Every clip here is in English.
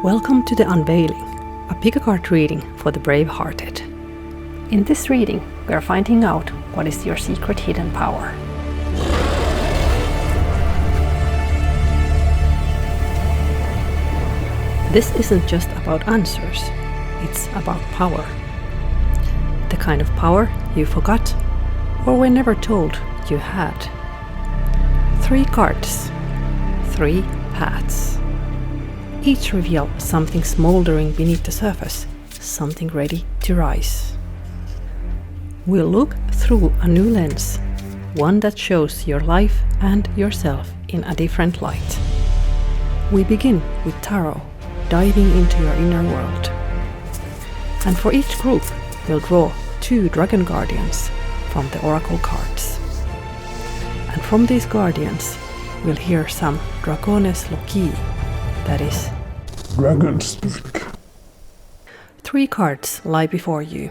Welcome to the Unveiling, a pick-a-card reading for the brave-hearted. In this reading, we are finding out what is your secret hidden power. This isn't just about answers, it's about power. The kind of power you forgot or were never told you had. 3 cards, 3 paths. Each reveal something smoldering beneath the surface, something ready to rise. We'll look through a new lens, one that shows your life and yourself in a different light. We begin with tarot, diving into your inner world. And for each group, we'll draw 2 dragon guardians from the oracle cards. And from these guardians, we'll hear some Dracones Loqui, that is, Dragon's speak. 3 cards lie before you,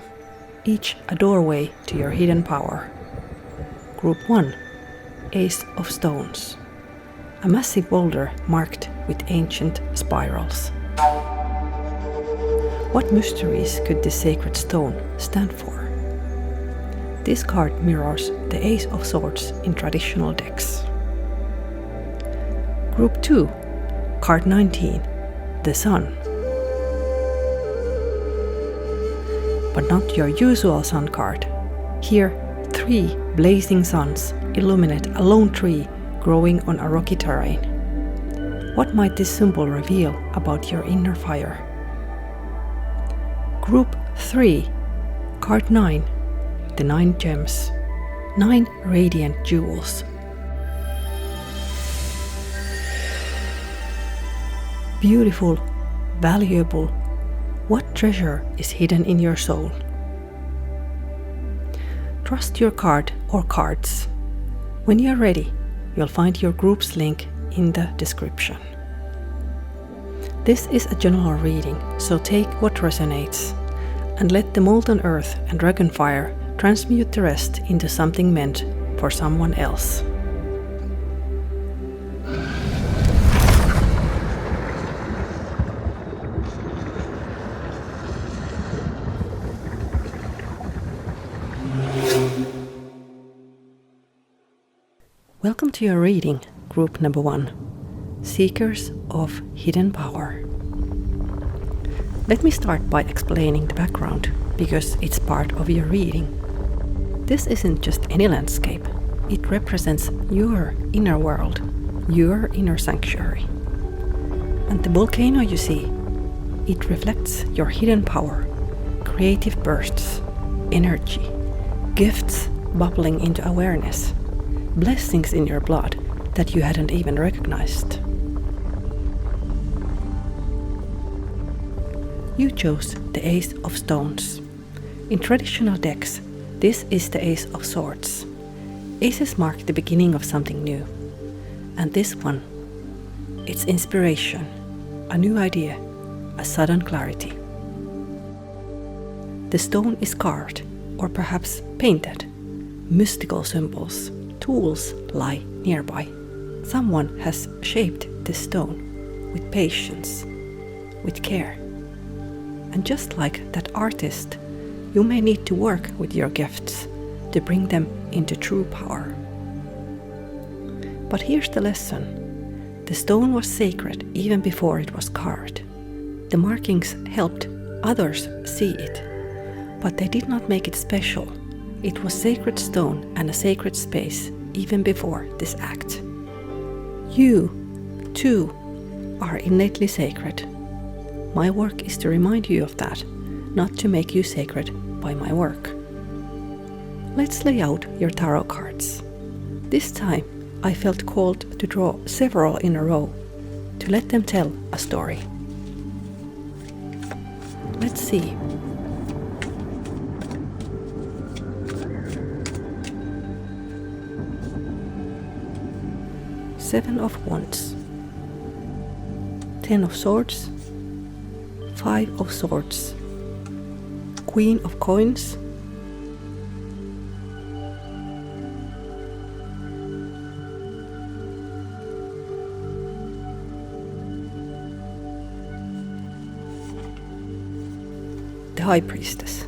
each a doorway to your hidden power. Group 1, Ace of Stones, a massive boulder marked with ancient spirals. What mysteries could this sacred stone stand for? This card mirrors the Ace of Swords in traditional decks. Group 2, Card 19, the Sun. But not your usual sun card. Here, 3 blazing suns illuminate a lone tree growing on a rocky terrain. What might this symbol reveal about your inner fire? Group 3, Card 9, the 9 gems, 9 radiant jewels. Beautiful, valuable, what treasure is hidden in your soul? Trust your card or cards. When you're ready, you'll find your group's link in the description. This is a general reading, so take what resonates and let the molten earth and dragon fire transmute the rest into something meant for someone else. Welcome to your reading, group number 1, Seekers of Hidden Power. Let me start by explaining the background, because it's part of your reading. This isn't just any landscape, it represents your inner world, your inner sanctuary. And the volcano you see, it reflects your hidden power, creative bursts, energy, gifts bubbling into awareness, blessings in your blood that you hadn't even recognized. You chose the Ace of Stones. In traditional decks, this is the Ace of Swords. Aces mark the beginning of something new. And this one, it's inspiration, a new idea, a sudden clarity. The stone is carved, or perhaps painted, mystical symbols. Tools lie nearby. Someone has shaped this stone with patience, with care. And just like that artist, you may need to work with your gifts to bring them into true power. But here's the lesson. The stone was sacred even before it was carved. The markings helped others see it, but they did not make it special. It was sacred stone and a sacred space even before this act. You, too, are innately sacred. My work is to remind you of that, not to make you sacred by my work. Let's lay out your tarot cards. This time, I felt called to draw several in a row, to let them tell a story. Let's see. Seven of Wands, 10 of Swords, 5 of Swords, Queen of Coins, the High Priestess.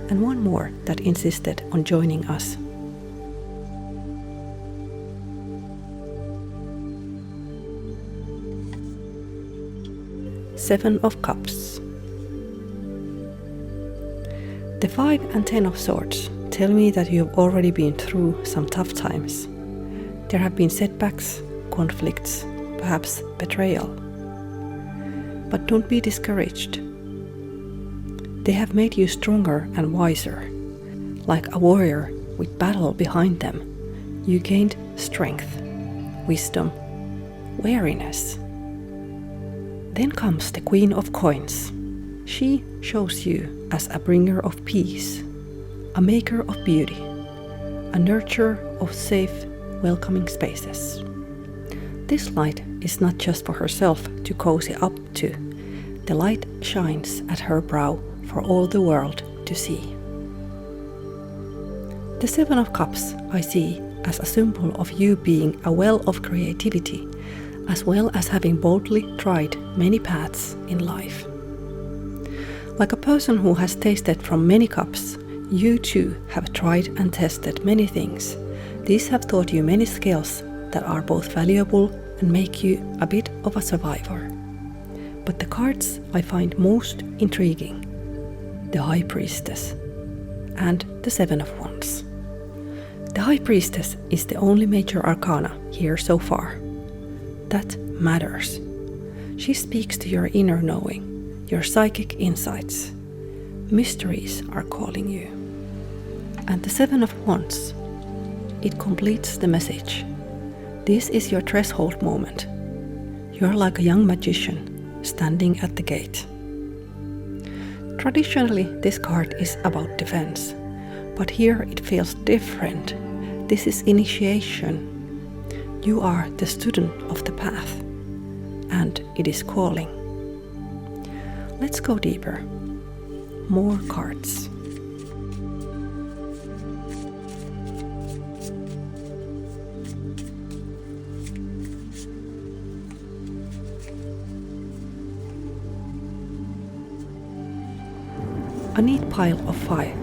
And one more that insisted on joining us. Seven of Cups. The 5 and 10 of Swords tell me that you have already been through some tough times. There have been setbacks, conflicts, perhaps betrayal. But don't be discouraged. They have made you stronger and wiser. Like a warrior with battle behind them, you gained strength, wisdom, wariness. Then comes the Queen of Coins. She shows you as a bringer of peace, a maker of beauty, a nurturer of safe, welcoming spaces. This light is not just for herself to cozy up to. The light shines at her brow for all the world to see. The 7 of Cups I see as a symbol of you being a well of creativity, as well as having boldly tried many paths in life. Like a person who has tasted from many cups, you too have tried and tested many things. These have taught you many skills that are both valuable and make you a bit of a survivor. But the cards I find most intriguing: the High Priestess and the 7 of Wands. The High Priestess is the only major arcana here so far. That matters. She speaks to your inner knowing, your psychic insights. Mysteries are calling you. And the 7 of Wands, it completes the message. This is your threshold moment. You're like a young magician standing at the gate. Traditionally, this card is about defense, but here it feels different. This is initiation. You are the student of the path, and it is calling. Let's go deeper. More cards. A neat pile of 5.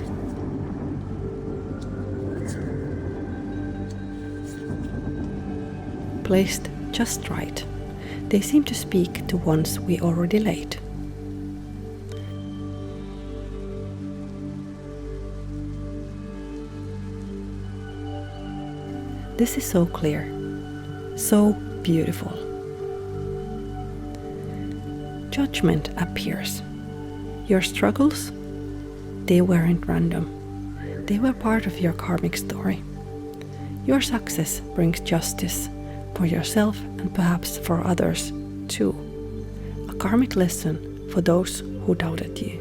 Placed just right. They seem to speak to ones we already laid. This is so clear, so beautiful. Judgment appears. Your struggles, they weren't random. They were part of your karmic story. Your success brings justice for yourself and perhaps for others too. A karmic lesson for those who doubted you.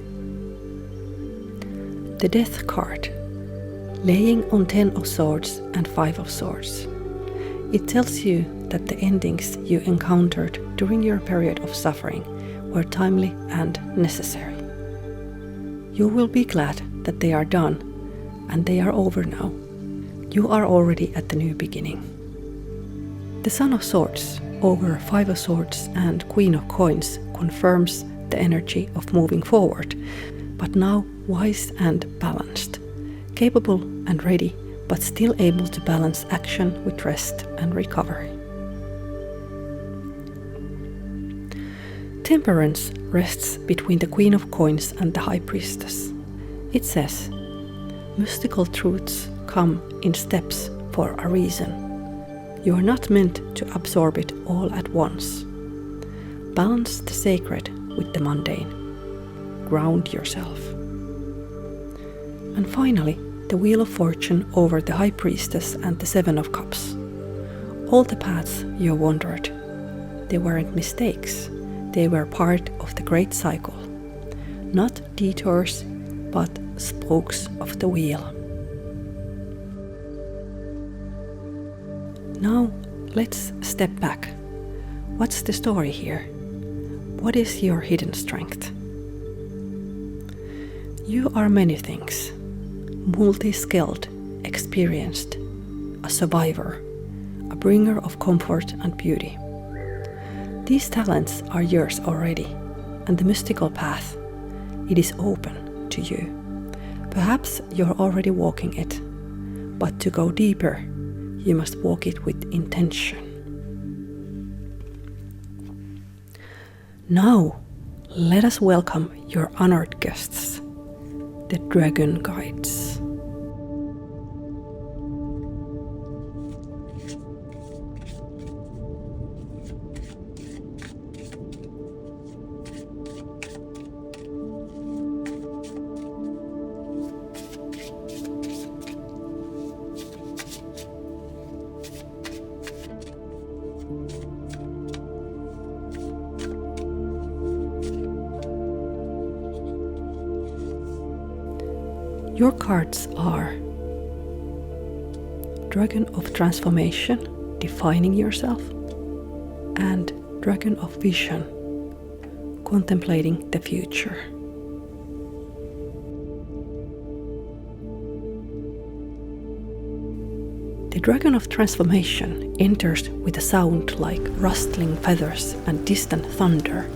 The Death card, laying on 10 of Swords and 5 of Swords. It tells you that the endings you encountered during your period of suffering were timely and necessary. You will be glad that they are done, and they are over now. You are already at the new beginning. The Sun of Swords over 5 of Swords and Queen of Coins confirms the energy of moving forward, but now wise and balanced, capable and ready, but still able to balance action with rest and recovery. Temperance rests between the Queen of Coins and the High Priestess. It says, mystical truths come in steps for a reason. You are not meant to absorb it all at once. Balance the sacred with the mundane. Ground yourself. And finally, the Wheel of Fortune over the High Priestess and the 7 of Cups. All the paths you wandered, they weren't mistakes. They were part of the great cycle. Not detours, but spokes of the wheel. Now, let's step back. What's the story here? What is your hidden strength? You are many things. Multi-skilled, experienced, a survivor, a bringer of comfort and beauty. These talents are yours already, and the mystical path, It is open to you. Perhaps you're already walking it, but to go deeper, you must walk it with intention. Now, let us welcome your honored guests, the Dragon Guides. Your cards are Dragon of Transformation, defining yourself, and Dragon of Vision, contemplating the future. The Dragon of Transformation enters with a sound like rustling feathers and distant thunder,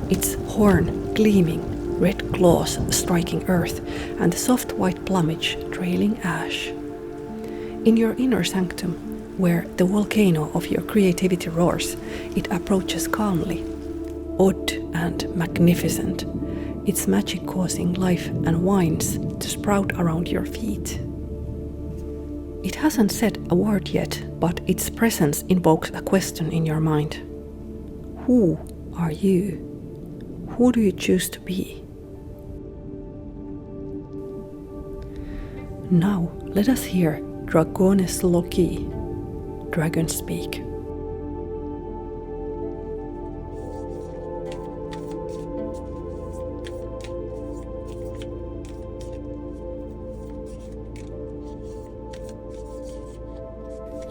its horn gleaming, red claws striking earth, and the soft white plumage trailing ash. In your inner sanctum, where the volcano of your creativity roars, it approaches calmly, odd and magnificent, its magic causing life and vines to sprout around your feet. It hasn't said a word yet, but its presence invokes a question in your mind. Who are you? Who do you choose to be? Now, let us hear Dracones Loqui, dragon speak.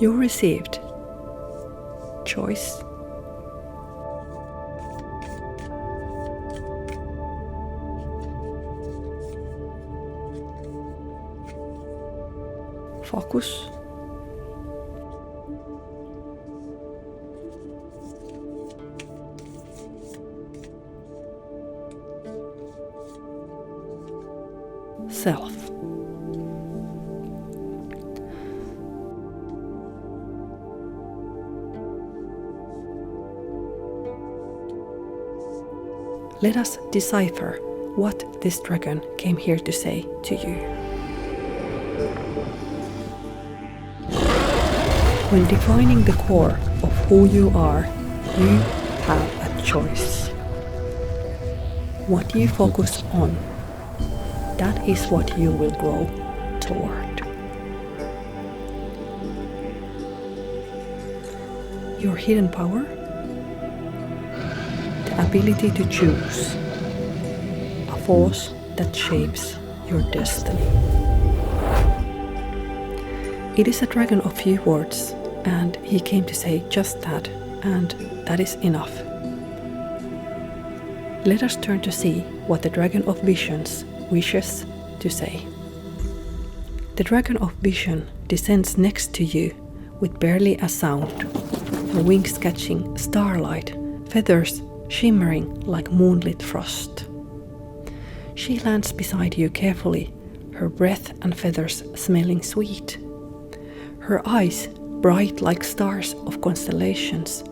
You received choice, focus, self. Let us decipher what this dragon came here to say to you. When defining the core of who you are, you have a choice. What you focus on, that is what you will grow toward. Your hidden power? The ability to choose. A force that shapes your destiny. It is a dragon of few words, and he came to say just that, and that is enough. Let us turn to see what the Dragon of Visions wishes to say. The Dragon of Vision descends next to you with barely a sound, her wings catching starlight, feathers shimmering like moonlit frost. She lands beside you carefully, her breath and feathers smelling sweet. Her eyes, bright like stars of constellations,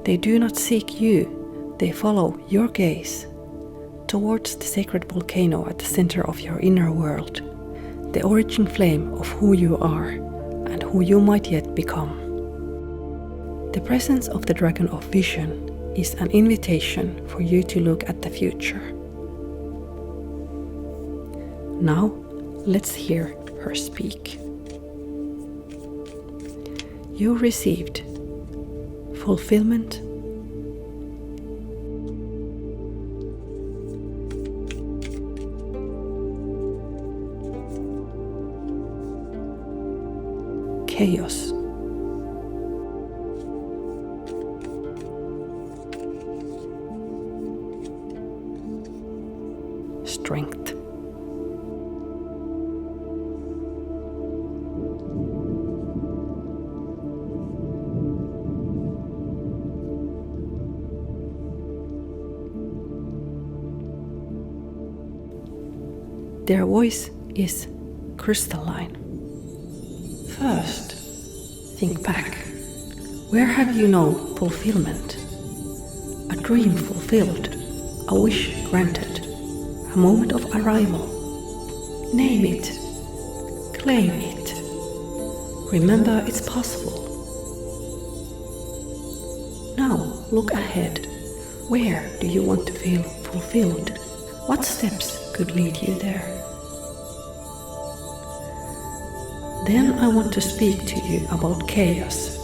they do not seek you, they follow your gaze towards the sacred volcano at the center of your inner world, the origin flame of who you are and who you might yet become. The presence of the Dragon of Vision is an invitation for you to look at the future. Now, let's hear her speak. You received fulfillment, chaos, strength, Their voice is crystalline. First, think back. Where have you known fulfillment? A dream fulfilled, a wish granted, a moment of arrival. Name it, claim it. Remember it's possible. Now look ahead. Where do you want to feel fulfilled? What steps could lead you there? Then I want to speak to you about chaos.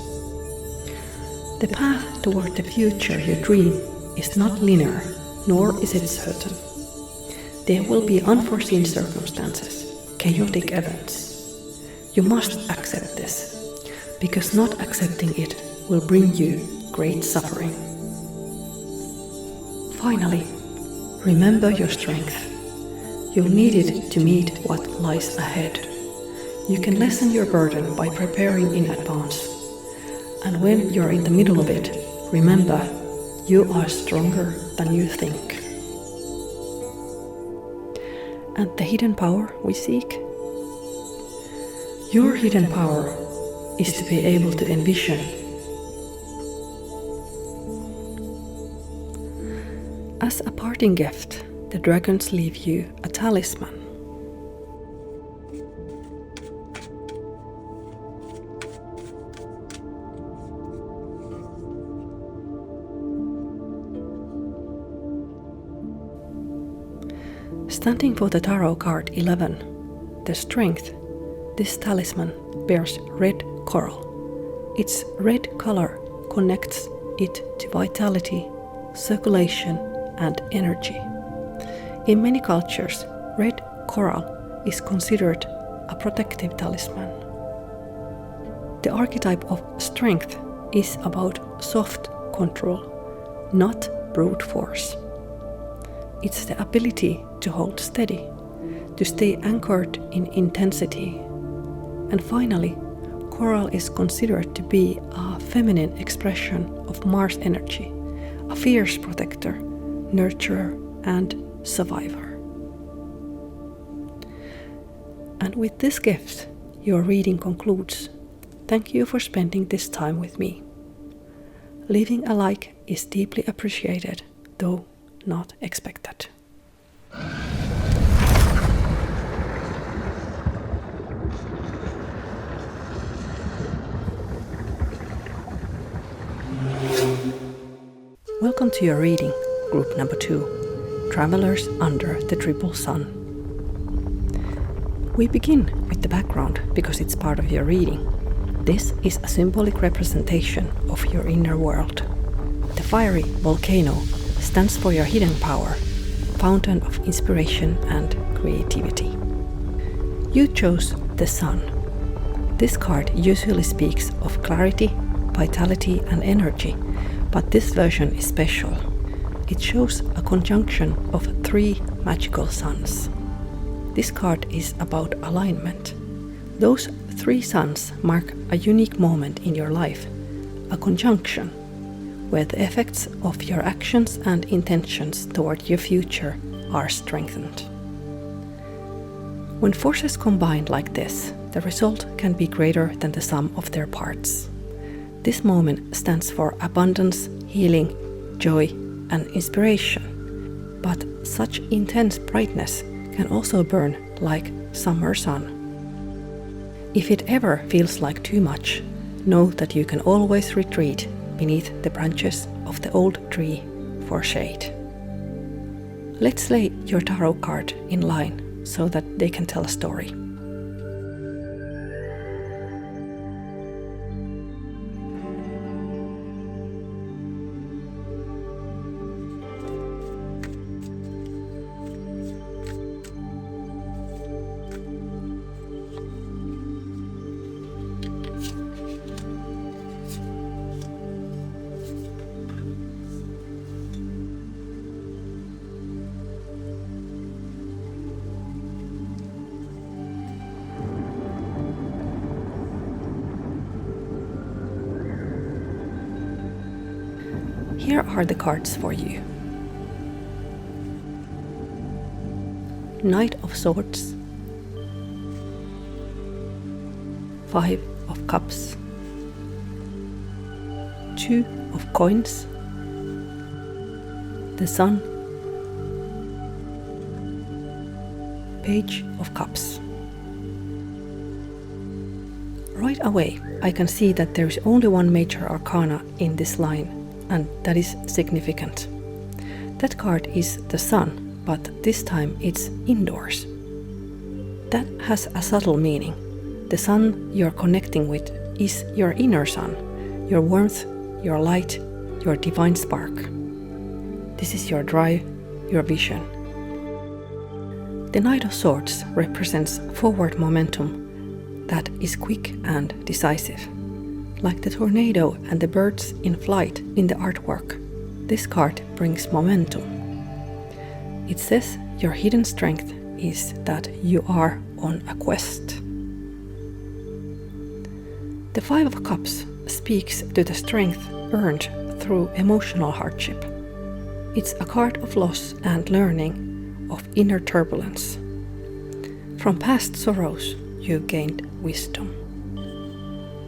The path toward the future you dream is not linear, nor is it certain. There will be unforeseen circumstances, chaotic events. You must accept this, because not accepting it will bring you great suffering. Finally, remember your strength. You'll need it to meet what lies ahead. You can lessen your burden by preparing in advance. And when you're in the middle of it, remember, you are stronger than you think. And the hidden power we seek? Your hidden power is to be able to envision. As a parting gift, the dragons leave you a talisman. Standing for the tarot card 11, the strength, this talisman bears red coral. Its red color connects it to vitality, circulation, and energy. In many cultures, red coral is considered a protective talisman. The archetype of strength is about soft control, not brute force. It's the ability to hold steady, to stay anchored in intensity. And finally, coral is considered to be a feminine expression of Mars energy, a fierce protector, nurturer, and survivor. And with this gift, your reading concludes. Thank you for spending this time with me. Leaving a like is deeply appreciated, though not expected. Welcome to your reading, group number 2, Travelers Under the Triple Sun. We begin with the background because it's part of your reading. This is a symbolic representation of your inner world. The fiery volcano stands for your hidden power, fountain of inspiration and creativity. You chose the sun. This card usually speaks of clarity, vitality, and energy, but this version is special. It shows a conjunction of 3 magical suns. This card is about alignment. Those 3 suns mark a unique moment in your life, a conjunction, where the effects of your actions and intentions toward your future are strengthened. When forces combine like this, the result can be greater than the sum of their parts. This moment stands for abundance, healing, joy, and inspiration. But such intense brightness can also burn like summer sun. If it ever feels like too much, know that you can always retreat beneath the branches of the old tree for shade. Let's lay your tarot card in line so that they can tell a story. Here are the cards for you. Knight of Swords, 5 of Cups, 2 of Coins, the Sun, Page of Cups. Right away, I can see that there is only one major arcana in this line, and that is significant. That card is the Sun, but this time it's indoors. That has a subtle meaning. The sun you're connecting with is your inner sun, your warmth, your light, your divine spark. This is your drive, your vision. The Knight of Swords represents forward momentum that is quick and decisive. Like the tornado and the birds in flight in the artwork, this card brings momentum. It says your hidden strength is that you are on a quest. The 5 of Cups speaks to the strength earned through emotional hardship. It's a card of loss and learning, of inner turbulence. From past sorrows, you gained wisdom.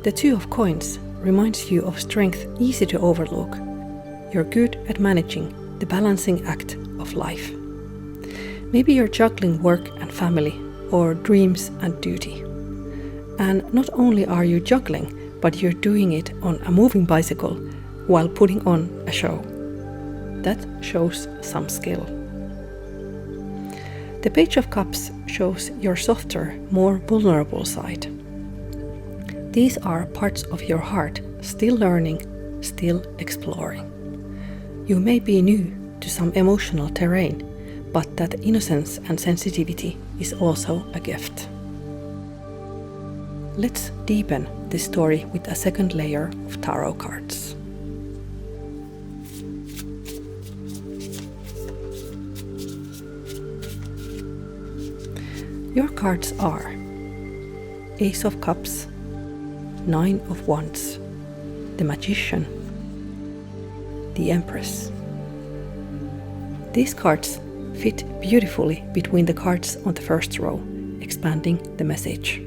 The 2 of Coins reminds you of strength easy to overlook. You're good at managing the balancing act of life. Maybe you're juggling work and family, or dreams and duty. And not only are you juggling, but you're doing it on a moving bicycle while putting on a show. That shows some skill. The Page of Cups shows your softer, more vulnerable side. These are parts of your heart still learning, still exploring. You may be new to some emotional terrain, but that innocence and sensitivity is also a gift. Let's deepen this story with a second layer of tarot cards. Your cards are Ace of Cups, 9 of Wands, the Magician, the Empress. These cards fit beautifully between the cards on the first row, expanding the message.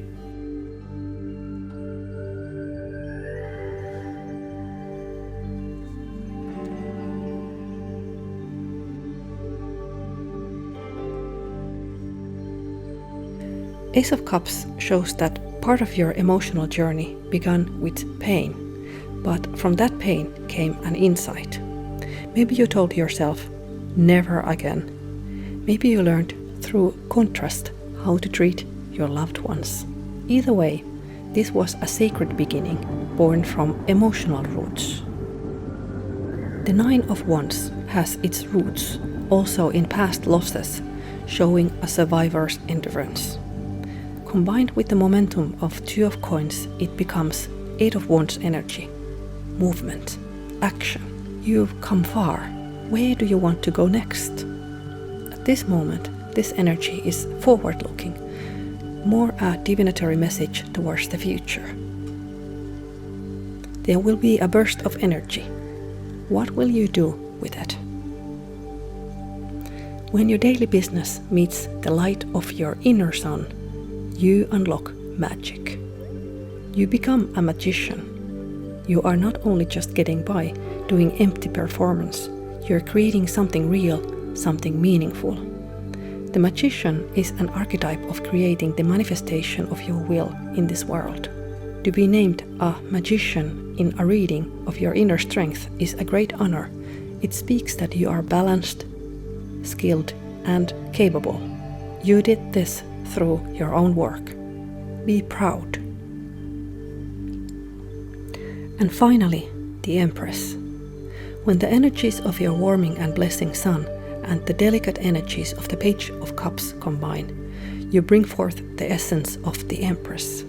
Ace of Cups shows that part of your emotional journey began with pain, but from that pain came an insight. Maybe you told yourself, never again. Maybe you learned through contrast how to treat your loved ones. Either way, this was a sacred beginning, born from emotional roots. The 9 of Wands has its roots also in past losses, showing a survivor's endurance. Combined with the momentum of 2 of Coins, it becomes 8 of Wands energy, movement, action. You've come far. Where do you want to go next? At this moment, this energy is forward-looking, more a divinatory message towards the future. There will be a burst of energy. What will you do with it? When your daily business meets the light of your inner sun, you unlock magic. You become a magician. You are not only just getting by, doing empty performance. You're creating something real, something meaningful. The magician is an archetype of creating the manifestation of your will in this world. To be named a magician in a reading of your inner strength is a great honor. It speaks that you are balanced, skilled, and capable. You did this through your own work. Be proud. And finally, the Empress. When the energies of your warming and blessing sun and the delicate energies of the Page of Cups combine, you bring forth the essence of the Empress.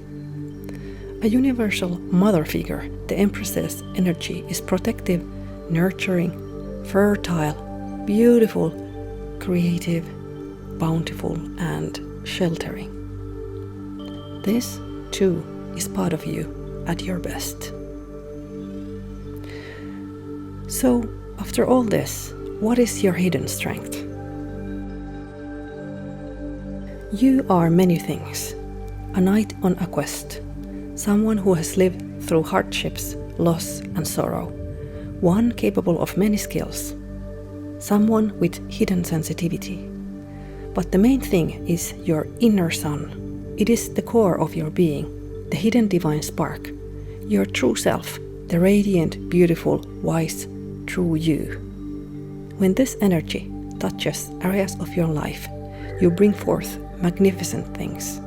A universal mother figure, the Empress's energy is protective, nurturing, fertile, beautiful, creative, bountiful, and sheltering. This, too, is part of you at your best. So, after all this, what is your hidden strength? You are many things. A knight on a quest. Someone who has lived through hardships, loss and sorrow. One capable of many skills. Someone with hidden sensitivity. But the main thing is your inner sun. It is the core of your being, the hidden divine spark. Your true self, the radiant, beautiful, wise, true you. When this energy touches areas of your life, you bring forth magnificent things.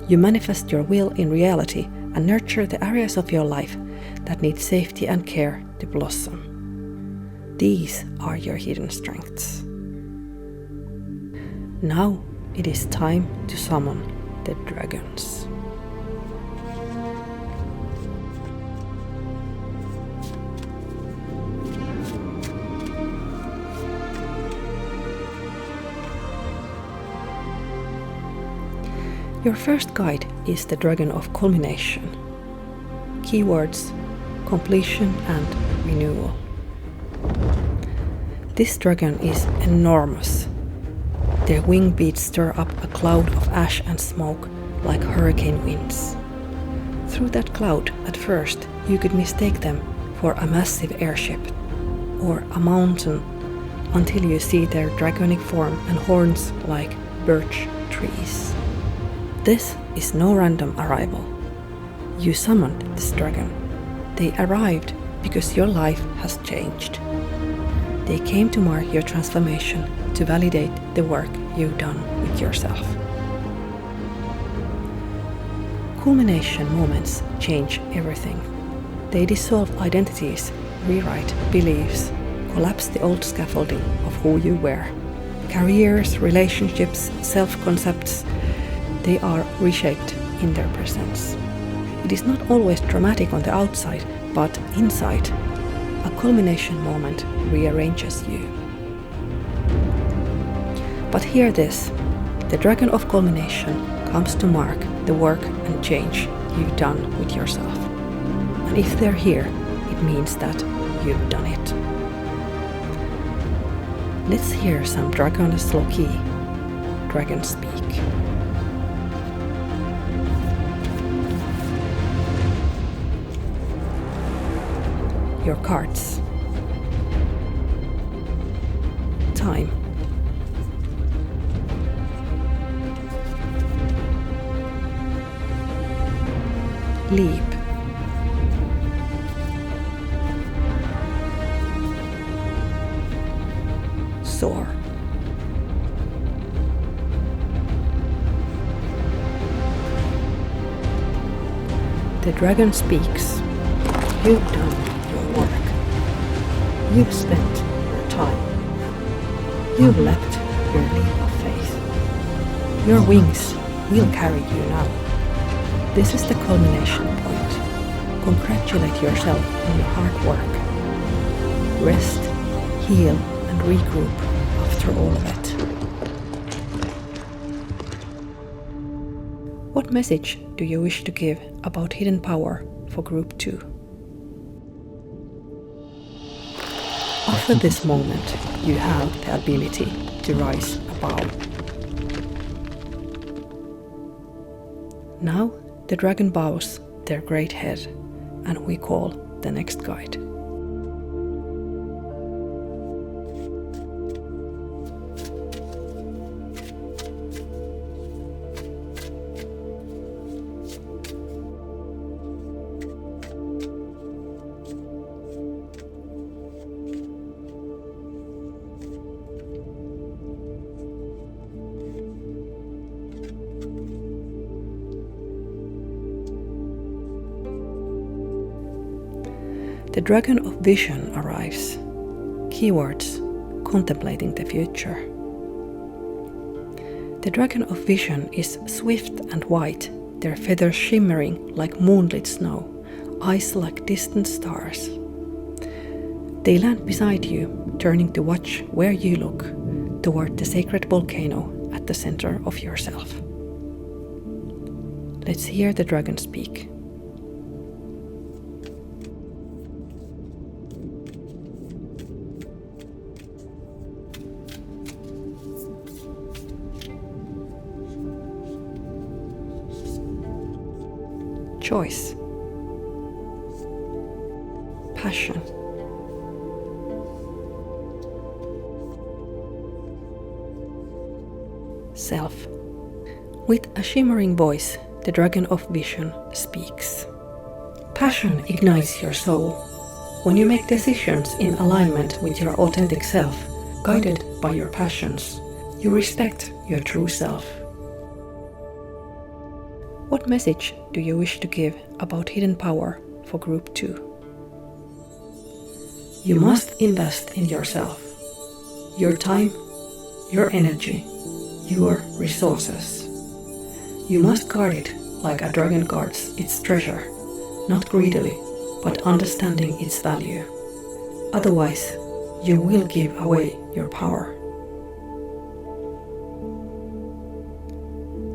You manifest your will in reality and nurture the areas of your life that need safety and care to blossom. These are your hidden strengths. Now it is time to summon the dragons. Your first guide is the Dragon of Culmination. Keywords: completion and renewal. This dragon is enormous. Their wing beats stir up a cloud of ash and smoke like hurricane winds. Through that cloud, at first, you could mistake them for a massive airship or a mountain until you see their draconic form and horns like birch trees. This is no random arrival. You summoned this dragon. They arrived because your life has changed. They came to mark your transformation, to validate the work you've done with yourself. Culmination moments change everything. They dissolve identities, rewrite beliefs, collapse the old scaffolding of who you were. Careers, relationships, self-concepts, they are reshaped in their presence. It is not always dramatic on the outside, but inside, a culmination moment rearranges you. But hear this, the Dragon of Culmination comes to mark the work and change you've done with yourself. And if they're here, it means that you've done it. Let's hear some Dracones Loqui, dragons speak. Your cards. Time. Leap. Soar. The dragon speaks. You've done your work. You've spent your time. You've leapt your leap of faith. Your wings will carry you now. This is the culmination point. Congratulate yourself on your hard work. Rest, heal, and regroup after all of it. What message do you wish to give about hidden power for Group 2? After this moment, you have the ability to rise above. Now, the dragon bows their great head, and we call the next guide. The Dragon of Vision arrives. Keywords: contemplating the future. The Dragon of Vision is swift and white, their feathers shimmering like moonlit snow, eyes like distant stars. They land beside you, turning to watch where you look, toward the sacred volcano at the center of yourself. Let's hear the dragon speak. choice. Passion. Self. With a shimmering voice, the Dragon of Vision speaks. Passion ignites your soul. When you make decisions in alignment with your authentic self, guided by your passions, you respect your true self. What message do you wish to give about hidden power for Group 2? You must invest in yourself, your time, your energy, your resources. You must guard it like a dragon guards its treasure, not greedily, but understanding its value. Otherwise, you will give away your power.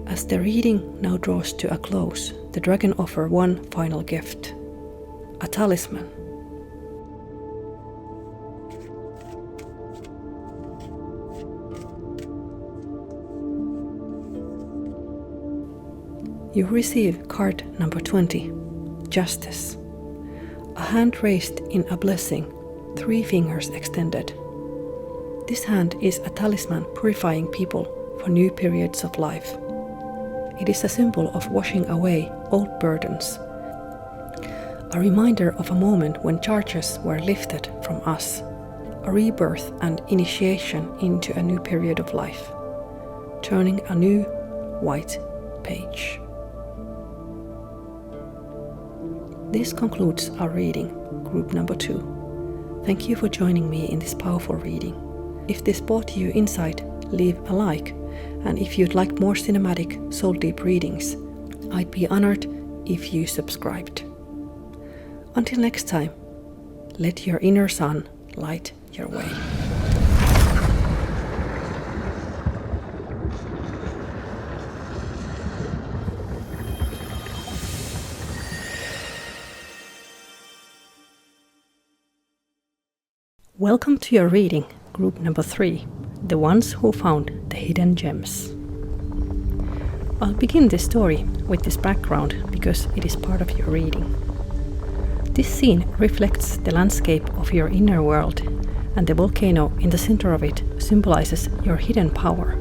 As the reading now draws to a close, the dragon offers one final gift, a talisman. You receive card number 20, Justice. A hand raised in a blessing, 3 fingers extended. This hand is a talisman purifying people for new periods of life. It is a symbol of washing away old burdens. A reminder of a moment when charges were lifted from us. A rebirth and initiation into a new period of life. Turning a new white page. This concludes our reading, Group number 2. Thank you for joining me in this powerful reading. If this brought you insight, leave a like, and if you'd like more cinematic, soul-deep readings, I'd be honored if you subscribed. Until next time, let your inner sun light your way. Welcome to your reading, Group number 3, the ones who found the hidden gems. I'll begin this story with this background because it is part of your reading. This scene reflects the landscape of your inner world, and the volcano in the center of it symbolizes your hidden power,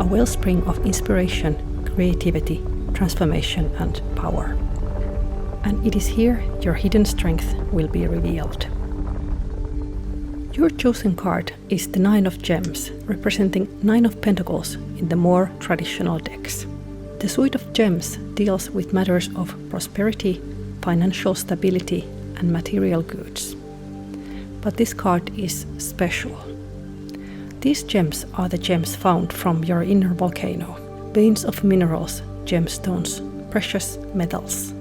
a wellspring of inspiration, creativity, transformation, and power. And it is here your hidden strength will be revealed. Your chosen card is the 9 of Gems, representing 9 of Pentacles in the more traditional decks. The suite of gems deals with matters of prosperity, financial stability, and material goods. But this card is special. These gems are the gems found from your inner volcano, veins of minerals, gemstones, precious metals.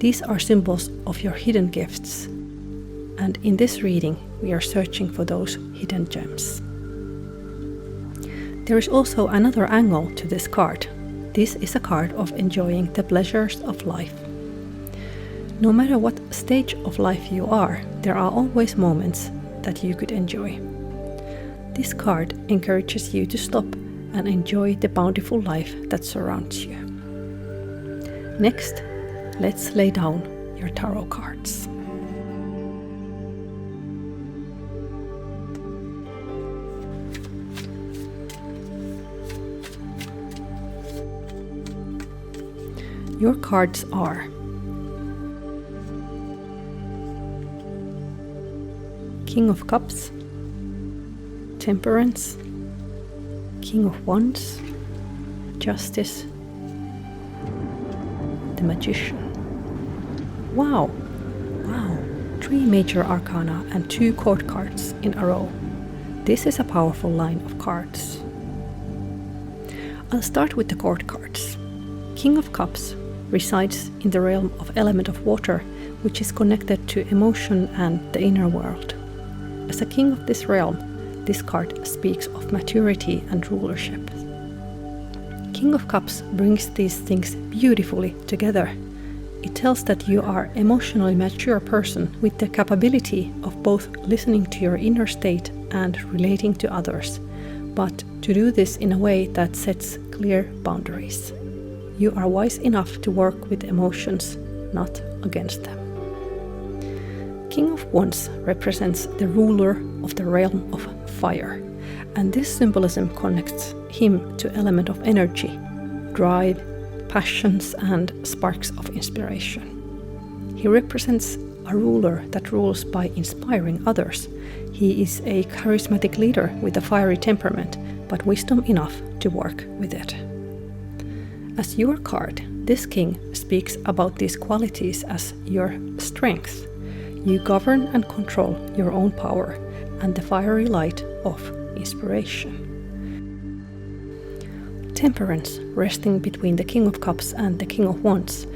These are symbols of your hidden gifts. And in this reading, we are searching for those hidden gems. There is also another angle to this card. This is a card of enjoying the pleasures of life. No matter what stage of life you are, there are always moments that you could enjoy. This card encourages you to stop and enjoy the bountiful life that surrounds you. Next, let's lay down your tarot cards. Your cards are King of Cups, Temperance, King of Wands, Justice, the Magician. Wow! 3 major arcana and 2 court cards in a row. This is a powerful line of cards. I'll start with the court cards. King of Cups resides in the realm of element of water, which is connected to emotion and the inner world. As a king of this realm, this card speaks of maturity and rulership. King of Cups brings these things beautifully together. It tells that you are an emotionally mature person with the capability of both listening to your inner state and relating to others, but to do this in a way that sets clear boundaries. You are wise enough to work with emotions, not against them. King of Wands represents the ruler of the realm of fire, and this symbolism connects him to element of energy, drive, passions and sparks of inspiration. He represents a ruler that rules by inspiring others. He is a charismatic leader with a fiery temperament, but wisdom enough to work with it. As your card, this king speaks about these qualities as your strength. You govern and control your own power and the fiery light of inspiration. Temperance, resting between the King of Cups and the King of Wands,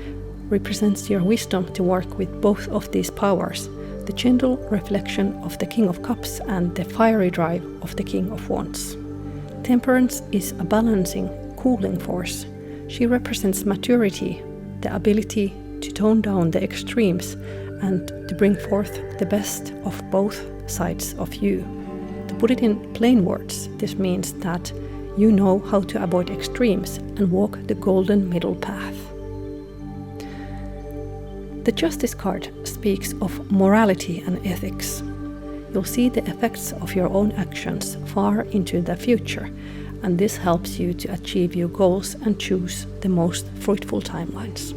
represents your wisdom to work with both of these powers, the gentle reflection of the King of Cups and the fiery drive of the King of Wands. Temperance is a balancing, cooling force. She represents maturity, the ability to tone down the extremes and to bring forth the best of both sides of you. To put it in plain words, this means that you know how to avoid extremes and walk the golden middle path. The Justice card speaks of morality and ethics. You'll see the effects of your own actions far into the future, and this helps you to achieve your goals and choose the most fruitful timelines.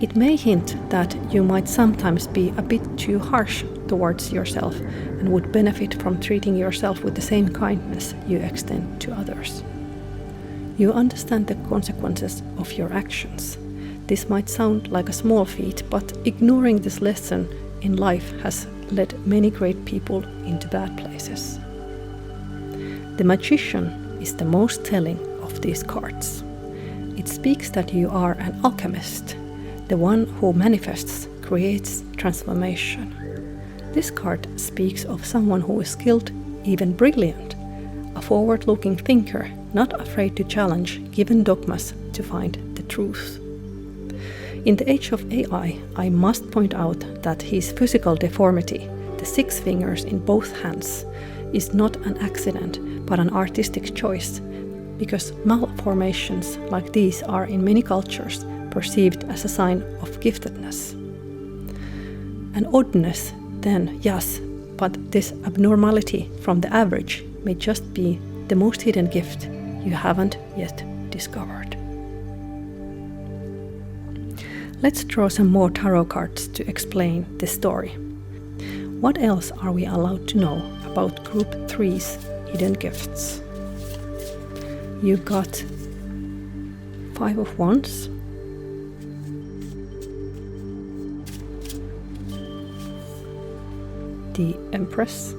It may hint that you might sometimes be a bit too harsh towards yourself and would benefit from treating yourself with the same kindness you extend to others. You understand the consequences of your actions. This might sound like a small feat, but ignoring this lesson in life has led many great people into bad places. The Magician is the most telling of these cards. It speaks that you are an alchemist, the one who manifests, creates transformation. This card speaks of someone who is skilled, even brilliant, a forward-looking thinker, not afraid to challenge given dogmas to find the truth. In the age of AI, I must point out that his physical deformity, the 6 fingers in both hands, is not an accident but an artistic choice, because malformations like these are in many cultures perceived as a sign of giftedness. An oddness, then, yes, but this abnormality from the average may just be the most hidden gift you haven't yet discovered. Let's draw some more tarot cards to explain this story. What else are we allowed to know about Group 3's hidden gifts? You got 5 of Wands, the Empress,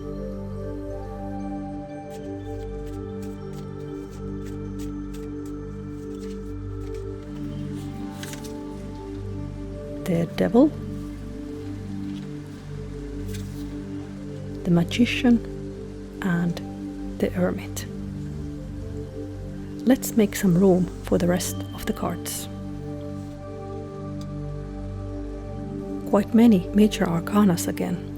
the Devil, the Magician, and the Hermit. Let's make some room for the rest of the cards. Quite many major arcanas again.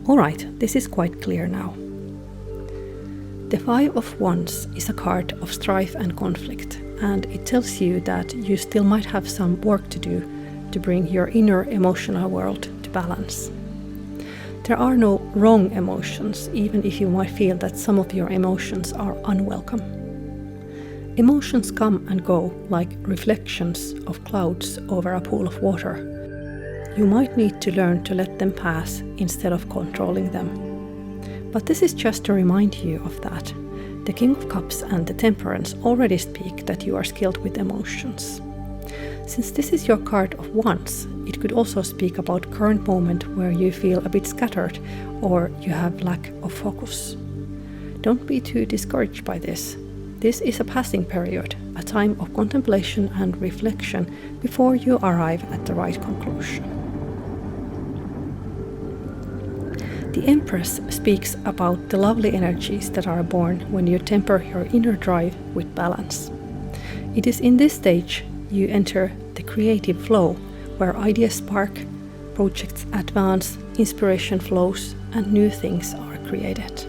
Alright, this is quite clear now. The 5 of Wands is a card of strife and conflict, and it tells you that you still might have some work to do to bring your inner emotional world to balance. There are no wrong emotions, even if you might feel that some of your emotions are unwelcome. Emotions come and go like reflections of clouds over a pool of water. You might need to learn to let them pass instead of controlling them. But this is just to remind you of that. The King of Cups and the Temperance already speak that you are skilled with emotions. Since this is your card of Wands, it could also speak about current moment where you feel a bit scattered or you have lack of focus. Don't be too discouraged by this. This is a passing period, a time of contemplation and reflection before you arrive at the right conclusion. The Empress speaks about the lovely energies that are born when you temper your inner drive with balance. It is in this stage you enter the creative flow, where ideas spark, projects advance, inspiration flows, and new things are created.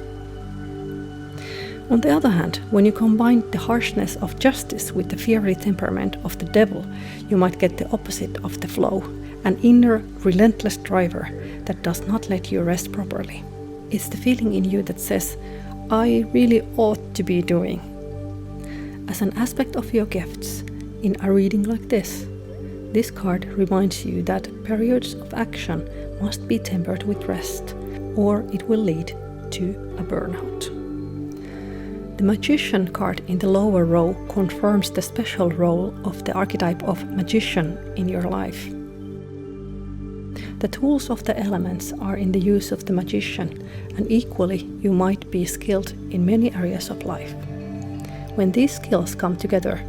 On the other hand, when you combine the harshness of justice with the fiery temperament of the devil, you might get the opposite of the flow, an inner, relentless driver that does not let you rest properly. It's the feeling in you that says, I really ought to be doing. As an aspect of your gifts, in a reading like this card reminds you that periods of action must be tempered with rest, or it will lead to a burnout. The Magician card in the lower row confirms the special role of the archetype of magician in your life. The tools of the elements are in the use of the magician, and equally you might be skilled in many areas of life. When these skills come together,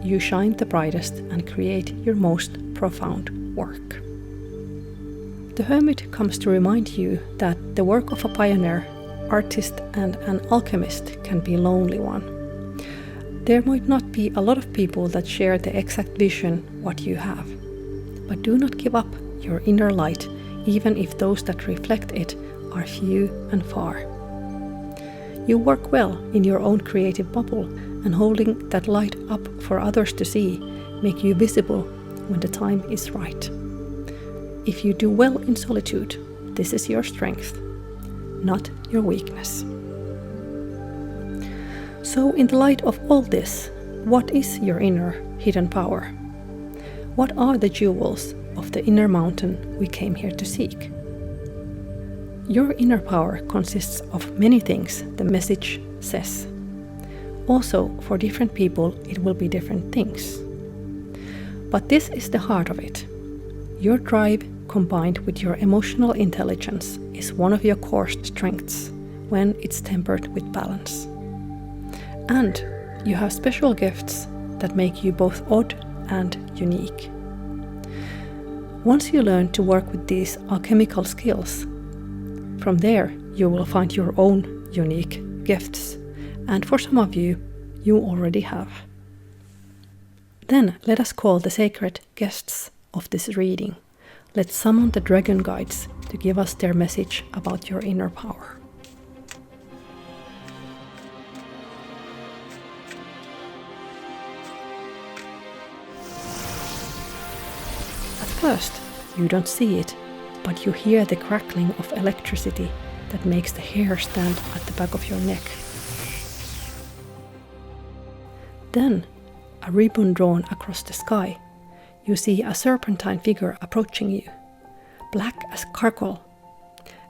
you shine the brightest and create your most profound work. The Hermit comes to remind you that the work of a pioneer, artist and an alchemist can be a lonely one. There might not be a lot of people that share the exact vision what you have, but do not give up your inner light, even if those that reflect it are few and far. You work well in your own creative bubble, and holding that light up for others to see make you visible when the time is right. If you do well in solitude, this is your strength, not your weakness. So in the light of all this, what is your inner hidden power? What are the jewels of the inner mountain we came here to seek? Your inner power consists of many things, the message says. Also, for different people, it will be different things. But this is the heart of it. Your drive combined with your emotional intelligence is one of your core strengths when it's tempered with balance. And you have special gifts that make you both odd and unique. Once you learn to work with these alchemical skills, from there you will find your own unique gifts. And for some of you, you already have. Then let us call the sacred guests of this reading. Let's summon the dragon guides to give us their message about your inner power. At first, you don't see it, but you hear the crackling of electricity that makes the hair stand at the back of your neck. Then, a ribbon drawn across the sky, you see a serpentine figure approaching you, black as charcoal,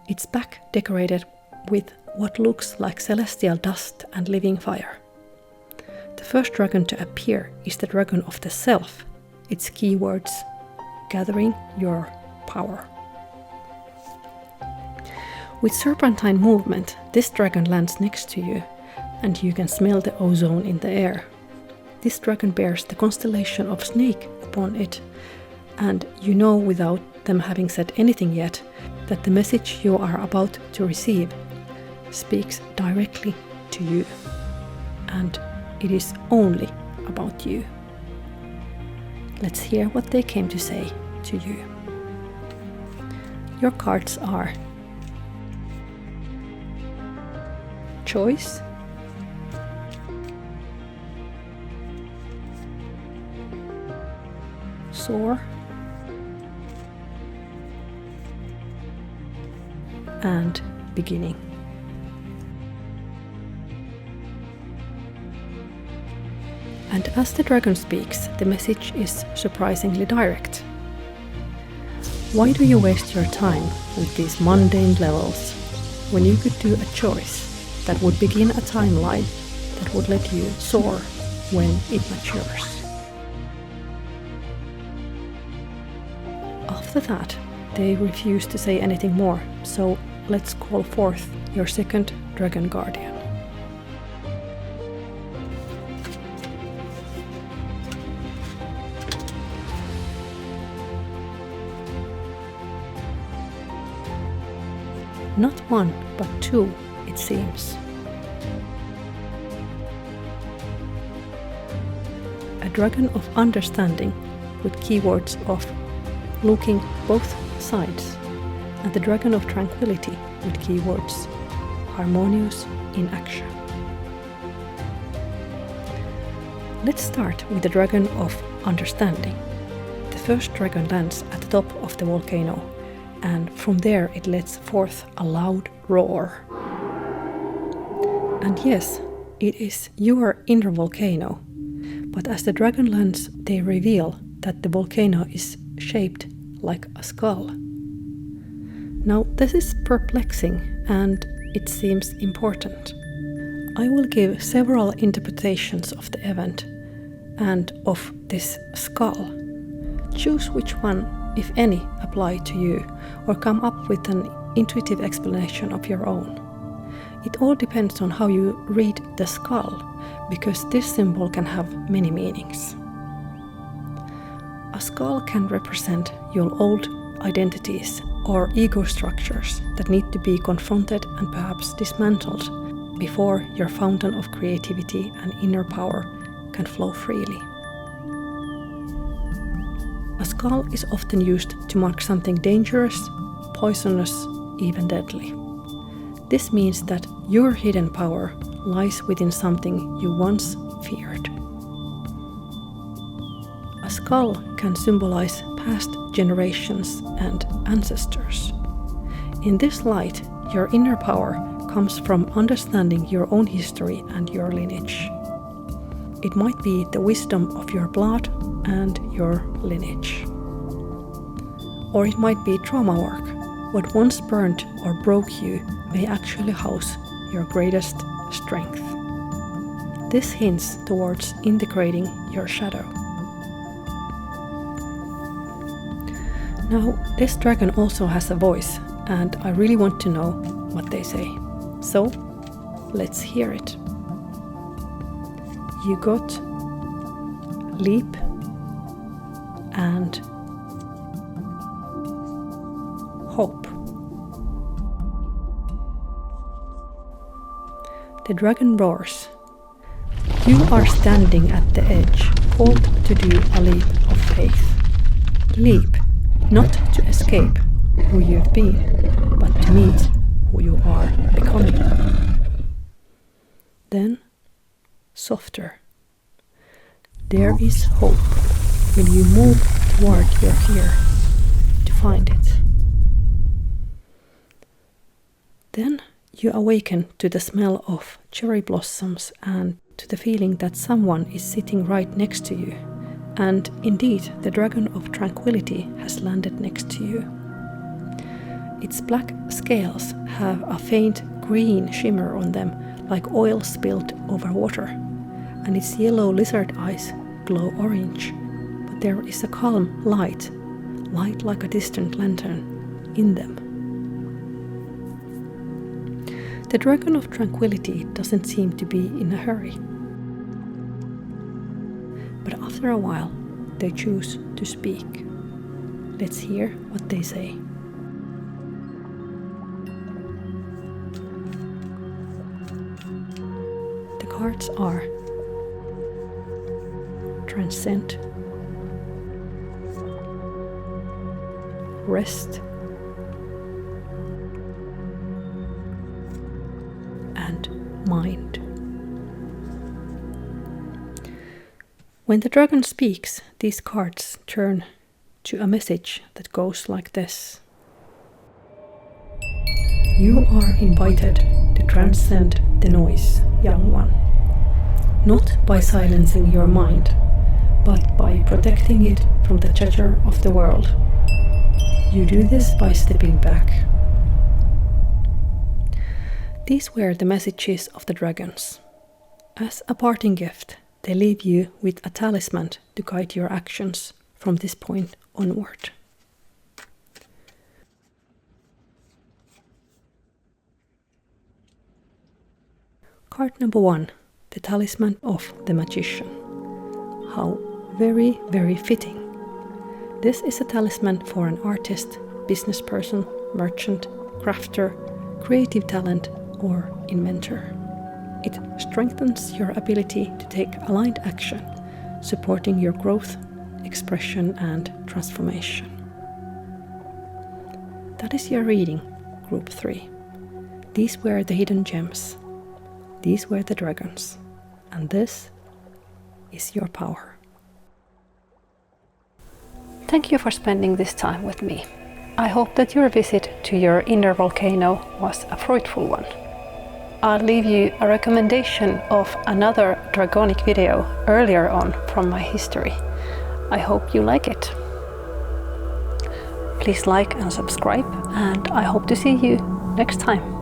its back decorated with what looks like celestial dust and living fire. The first dragon to appear is the dragon of the self, its keywords, gathering your power. With serpentine movement, this dragon lands next to you, and you can smell the ozone in the air. This dragon bears the constellation of Snake upon it, and you know without them having said anything yet that the message you are about to receive speaks directly to you, and it is only about you. Let's hear what they came to say to you. Your cards are Choice, Soar, and Beginning. And as the dragon speaks, the message is surprisingly direct. Why do you waste your time with these mundane levels when you could do a choice that would begin a timeline that would let you soar when it matures? After that, they refuse to say anything more, so let's call forth your second dragon guardian. Not one, but two, it seems. A dragon of understanding with keywords of looking both sides, and the dragon of tranquility with keywords harmonious in action. Let's start with the Dragon of Understanding. The first dragon lands at the top of the volcano, and from there it lets forth a loud roar. And yes, it is your inner volcano, but as the dragon lands, they reveal that the volcano is shaped like a skull. Now, this is perplexing and it seems important. I will give several interpretations of the event and of this skull. Choose which one, if any, apply to you, or come up with an intuitive explanation of your own. It all depends on how you read the skull, because this symbol can have many meanings. A skull can represent your old identities or ego structures that need to be confronted and perhaps dismantled before your fountain of creativity and inner power can flow freely. A skull is often used to mark something dangerous, poisonous, even deadly. This means that your hidden power lies within something you once feared. A skull can symbolize past generations and ancestors. In this light, your inner power comes from understanding your own history and your lineage. It might be the wisdom of your blood and your lineage. Or it might be trauma work. What once burned or broke you may actually house your greatest strength. This hints towards integrating your shadow. Now, this dragon also has a voice, and I really want to know what they say. So, let's hear it. You got leap and hope. The dragon roars. You are standing at the edge, called to do a leap of faith. Leap, not to escape who you've been, but to meet who you are becoming. Then, softer. There is hope. Will you move toward your fear to find it? Then you awaken to the smell of cherry blossoms and to the feeling that someone is sitting right next to you. And indeed, the Dragon of Tranquility has landed next to you. Its black scales have a faint green shimmer on them, like oil spilled over water, and its yellow lizard eyes glow orange. But there is a calm light like a distant lantern, in them. The Dragon of Tranquility doesn't seem to be in a hurry. But after a while, they choose to speak. Let's hear what they say. The cards are Transcend, Rest, and Mind. When the dragon speaks, these cards turn to a message that goes like this. You are invited to transcend the noise, young one. Not by silencing your mind, but by protecting it from the chatter of the world. You do this by stepping back. These were the messages of the dragons. As a parting gift, they leave you with a talisman to guide your actions from this point onward. Card number 1, the Talisman of the Magician. How very, very fitting. This is a talisman for an artist, business person, merchant, crafter, creative talent, or inventor. It strengthens your ability to take aligned action, supporting your growth, expression, and transformation. That is your reading, Group 3. These were the hidden gems. These were the dragons. And this is your power. Thank you for spending this time with me. I hope that your visit to your inner volcano was a fruitful one. I'll leave you a recommendation of another Draconic video earlier on from my history. I hope you like it. Please like and subscribe, and I hope to see you next time.